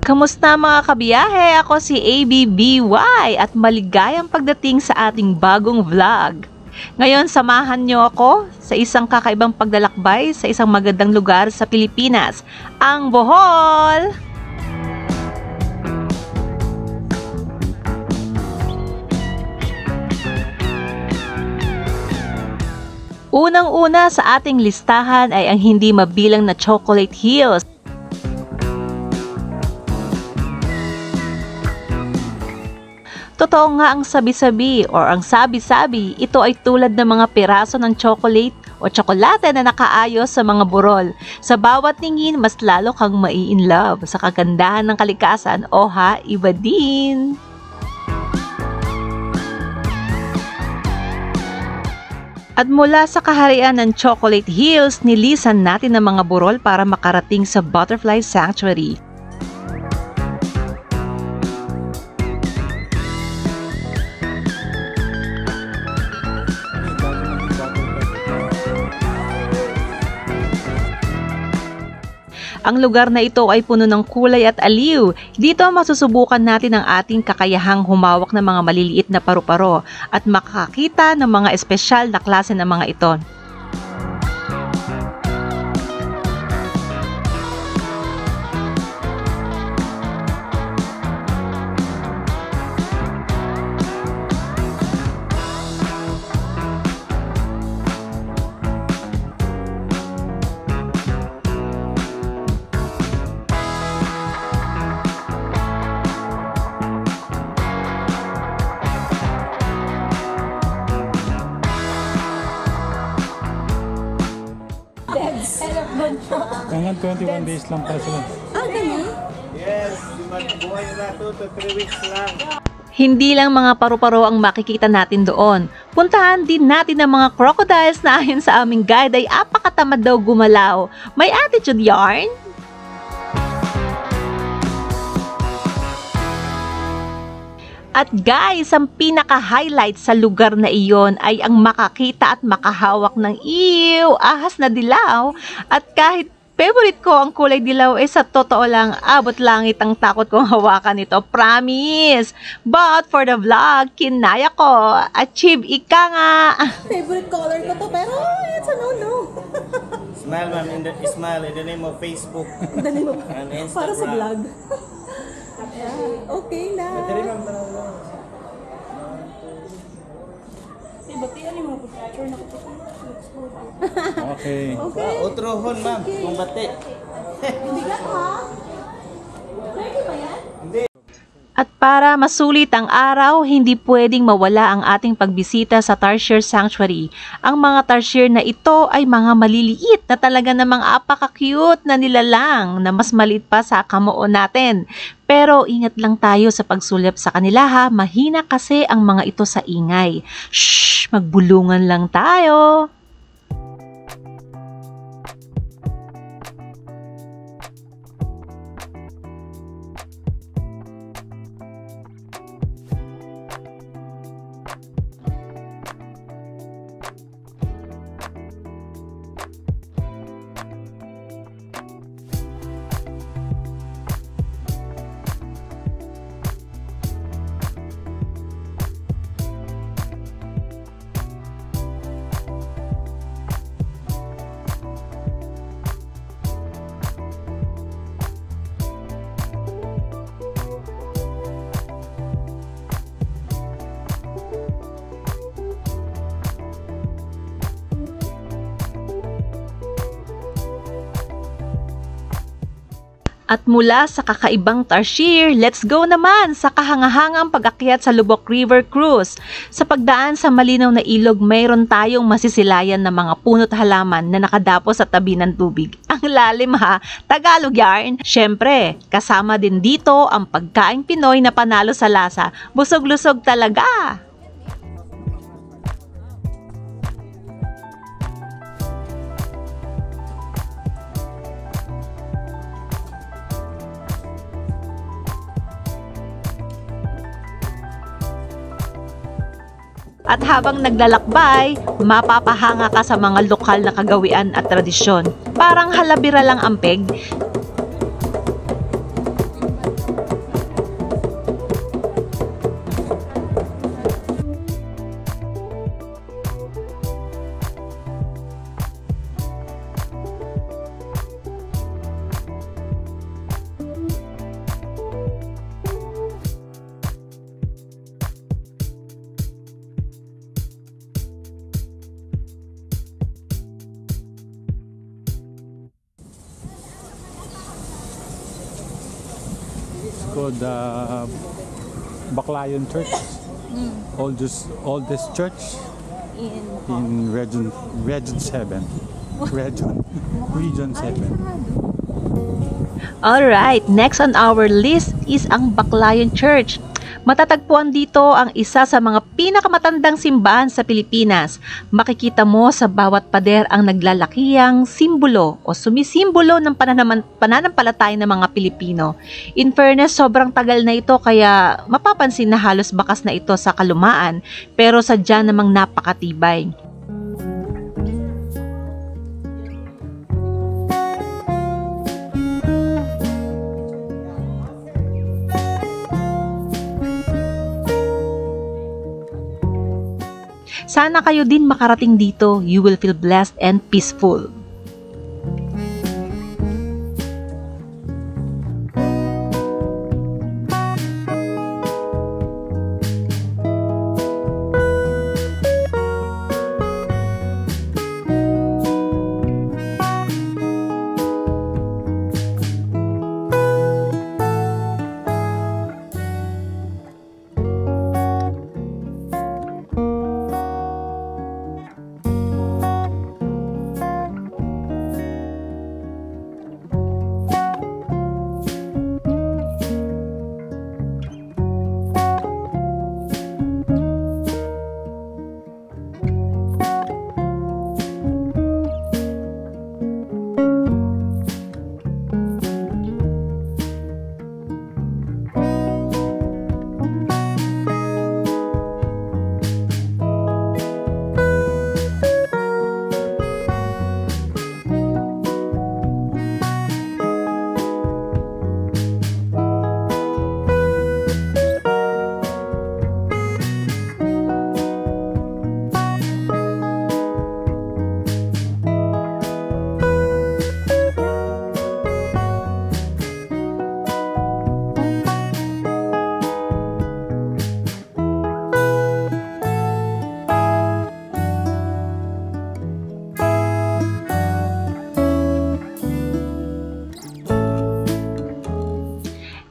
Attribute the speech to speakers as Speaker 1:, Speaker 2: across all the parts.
Speaker 1: Kamusta mga kabiyahe? Ako si ABBY at maligayang pagdating sa ating bagong vlog. Ngayon, samahan niyo ako sa isang kakaibang paglalakbay sa isang magandang lugar sa Pilipinas, ang Bohol! Unang-una sa ating listahan ay ang hindi mabilang na Chocolate Hills. Totoo nga ang sabi-sabi or ang sabi-sabi, ito ay tulad ng mga piraso ng chocolate o tsokolate na nakaayos sa mga burol. Sa bawat tingin, mas lalo kang mai-inlove sa kagandahan ng kalikasan o iba din. At mula sa kaharian ng Chocolate Hills, nilisan natin ang mga burol para makarating sa Butterfly Sanctuary. Ang lugar na ito ay puno ng kulay at aliw. Dito masusubukan natin ang ating kakayahang humawak ng mga maliliit na paru-paro at makakita ng mga espesyal na klase ng mga ito.
Speaker 2: Hanggang 21 days lang pa sila.
Speaker 3: Ganun?
Speaker 4: Yes, buhay na 2 to 3 weeks lang.
Speaker 1: Hindi lang mga paru-paro ang makikita natin doon. Puntahan din natin ang mga crocodiles na ayon sa aming guide ay apakatamad daw gumalaw. May attitude yarn? At guys, ang pinaka-highlight sa lugar na iyon ay ang makakita at makahawak ng ahas na dilaw. At kahit favorite ko ang kulay dilaw, sa totoo lang, abot langit ang takot kong hawakan ito. Promise! But for the vlog, kinaya ko. Achieve ika nga!
Speaker 3: Favorite color ko to, pero it's a no-no.
Speaker 4: Smile ma'am, smile in the name of Facebook
Speaker 3: Dali mo
Speaker 4: and Instagram.
Speaker 3: para sa vlog. Okay na.
Speaker 4: Madali ma'am,
Speaker 2: Okay.
Speaker 4: utrohon ma'am, kung bati.
Speaker 3: Hindi ka ha? Ready ba yan?
Speaker 1: At para masulit ang araw, hindi pwedeng mawala ang ating pagbisita sa Tarsier Sanctuary. Ang mga tarsier na ito ay mga maliliit na talaga namang apaka-cute na nilalang na mas maliit pa sa kamoo natin. Pero ingat lang tayo sa pagsulap sa kanila mahina kasi ang mga ito sa ingay. Shhh! Magbulungan lang tayo! At mula sa kakaibang tarsier, let's go naman sa kahangahangang pag-akyat sa Lubok River Cruise. Sa pagdaan sa malinaw na ilog, mayroon tayong masisilayan na mga puno't halaman na nakadapos sa tabi ng tubig. Ang lalim Tagalog yarn! Syempre, kasama din dito ang pagkaing Pinoy na panalo sa lasa. Busog-lusog talaga! At habang naglalakbay, mapapahanga ka sa mga lokal na kagawian at tradisyon. Parang halabira lang ang peg.
Speaker 2: called Baclayon Church. Oldest church in Region 7. Region 7.
Speaker 1: Alright, next on our list is ang Baclayon Church. Matatagpuan dito ang isa sa mga pinakamatandang simbahan sa Pilipinas. Makikita mo sa bawat pader ang naglalakihang simbolo o sumisimbolo ng pananampalataya ng mga Pilipino. In fairness, sobrang tagal na ito kaya mapapansin na halos bakas na ito sa kalumaan, pero sadya namang napakatibay. Sana kayo din makarating dito. You will feel blessed and peaceful.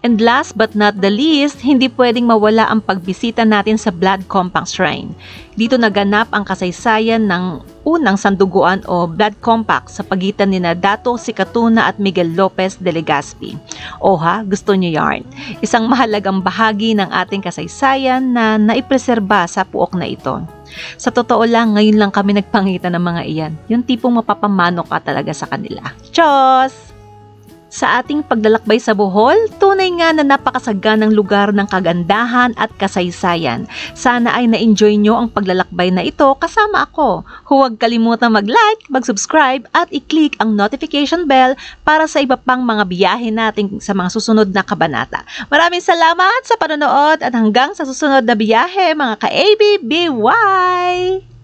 Speaker 1: And last but not the least, hindi pwedeng mawala ang pagbisita natin sa Blood Compact Shrine. Dito naganap ang kasaysayan ng unang sanduguan o Blood Compact sa pagitan ni Dato Sikatuna at Miguel Lopez de Legazpi. Oha, gusto nyo yarn? Isang mahalagang bahagi ng ating kasaysayan na naipreserba sa puok na ito. Sa totoo lang, ngayon lang kami nagpangita ng mga iyan. Yung tipong mapapamano ka talaga sa kanila. Tiyos! Sa ating paglalakbay sa Bohol, tunay nga na napakasaganang lugar ng kagandahan at kasaysayan. Sana ay na-enjoy nyo ang paglalakbay na ito kasama ako. Huwag kalimutang mag-like, mag-subscribe at i-click ang notification bell para sa iba pang mga biyahe natin sa mga susunod na kabanata. Maraming salamat sa panonood at hanggang sa susunod na biyahe mga ka-ABBY!